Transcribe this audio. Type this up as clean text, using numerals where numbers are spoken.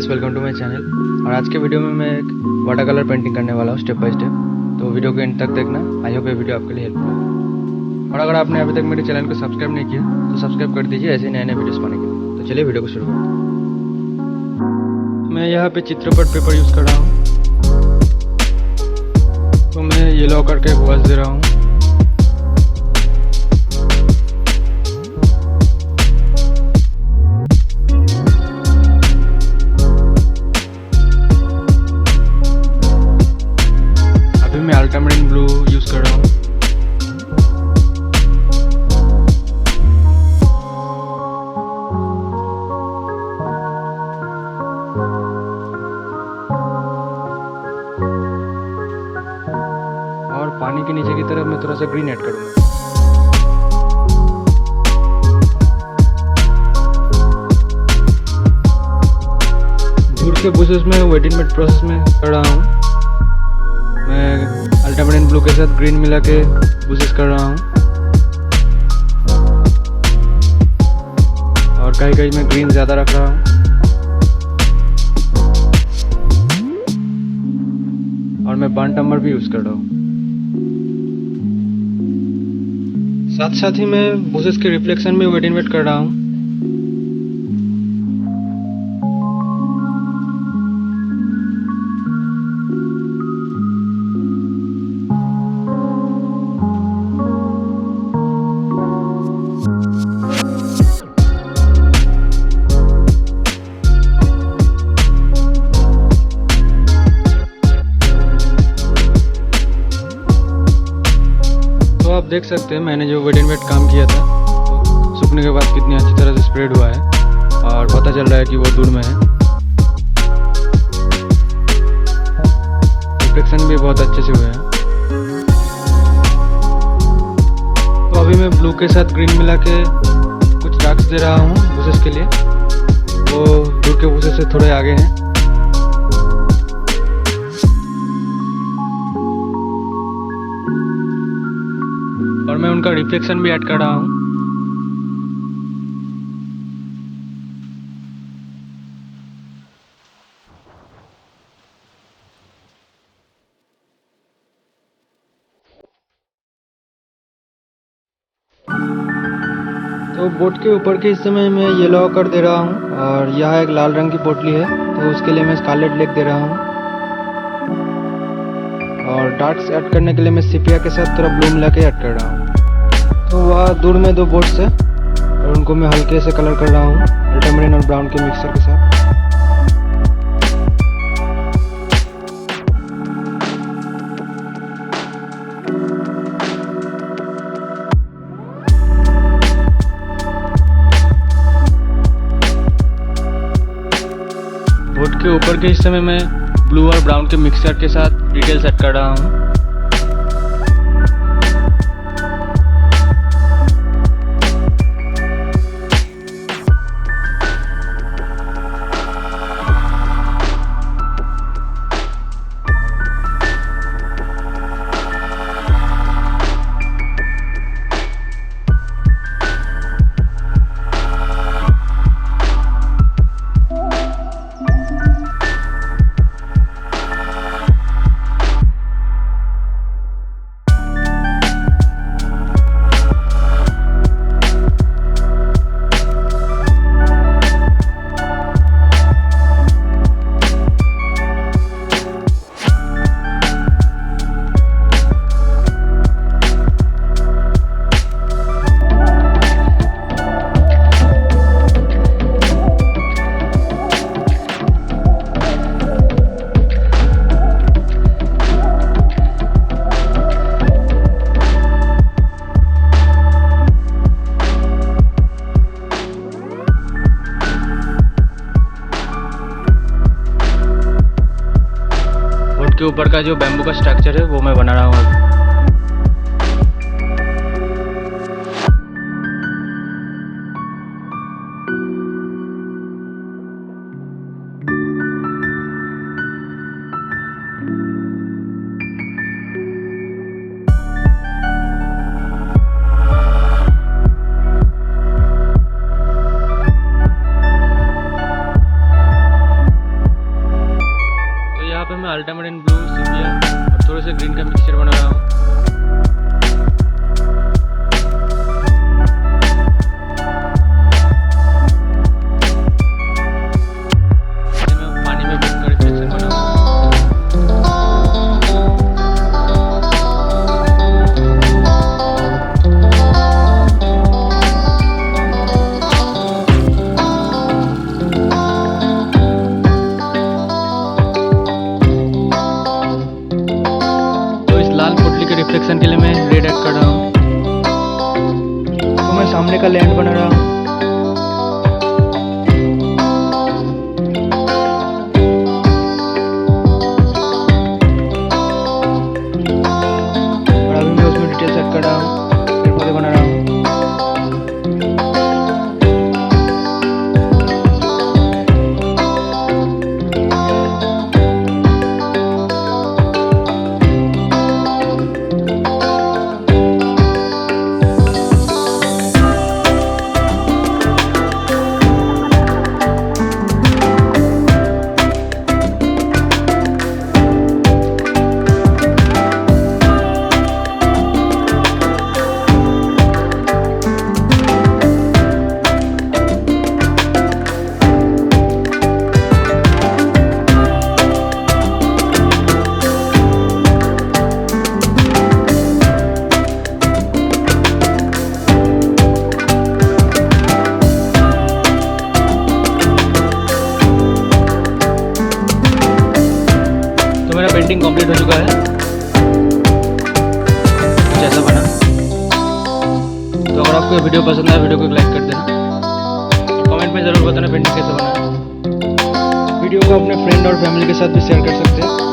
Guys, welcome to my channel. और आज के वीडियो में मैं एक वाटर कलर पेंटिंग करने वाला हूँ स्टेप बाय स्टेप। तो वीडियो को एंड तक देखना। आई होप ये वीडियो आपके लिए हेल्पफुल है। और अगर आपने अभी तक मेरे चैनल को सब्सक्राइब नहीं किया तो सब्सक्राइब कर दीजिए ऐसे नए नए वीडियोस पाने के लिए। तो चलिए वीडियो को शुरू करते हैं। मैं यहाँ पे चित्रपट पेपर यूज़ कर रहा हूँ। तो मैं येलो करके वॉश दे रहा हूँ। मैं अल्ट्रामरीन ब्लू यूज़ कर रहा हूँ। और पानी के नीचे की तरफ मैं थोड़ा सा ग्रीन ऐड करूँगा। दूर के बुशेस में वेट इन वेट प्रोसेस में कर रहा हूँ। मैं अल्ट्रामरीन ब्लू के साथ ग्रीन मिला के बुशेस कर रहा हूँ। और कहीं कहीं मैं ग्रीन ज़्यादा रख रहा हूँ। और मैं बर्न टम्बर भी यूज़ कर रहा हूँ। साथ साथ ही मैं बुशेस के रिफ्लेक्शन में वेट इन वेट कर रहा हूँ। आप देख सकते हैं मैंने जो वेट इन वेट काम किया था तो सूखने के बाद कितनी अच्छी तरह से स्प्रेड हुआ है और पता चल रहा है कि वो दूर में है। रिफ्लेक्शन भी बहुत अच्छे से हुए हैं। तो अभी मैं ब्लू के साथ ग्रीन मिला के कुछ डार्क्स दे रहा हूँ बुशेस के लिए। वो दूर के बुशेस से थोड़े आगे हैं। और मैं उनका रिफ्लेक्शन भी ऐड कर रहा हूँ। तो बोट के ऊपर के हिस्से में मैं येलो कर दे रहा हूँ। और यह एक लाल रंग की पोटली है तो उसके लिए मैं स्कारलेट ब्लैक दे रहा हूँ। और डार्क्स ऐड करने के लिए मैं सिपिया के साथ थोड़ा ब्लू मिला के ऐड कर रहा हूँ। तो वह दूर में दो बोट्स है और उनको मैं हल्के से कलर कर रहा हूँ अल्ट्रामरीन और ब्राउन के मिक्सर के साथ। बोट के ऊपर के हिस्से में मैं ब्लू और ब्राउन के मिक्सर के साथ डिटेल सेट कर रहा हूँ। के ऊपर का जो बैम्बू का स्ट्रक्चर है वो मैं बना रहा हूँ अभी। कर रहा हूँ। तो मैं सामने का लैंड बना रहा हूँ। और अभी मैं उसमें डिटेल सेट कर रहा हूँ, पेड़ पौधे बना रहा हूँ। तो मेरा पेंटिंग कंप्लीट हो चुका है, कुछ ऐसा बना। तो अगर आपको ये वीडियो पसंद आए, वीडियो को लाइक कर देना और कमेंट में ज़रूर बताना पेंटिंग कैसा बना है। वीडियो को अपने फ्रेंड और फैमिली के साथ भी शेयर कर सकते हैं।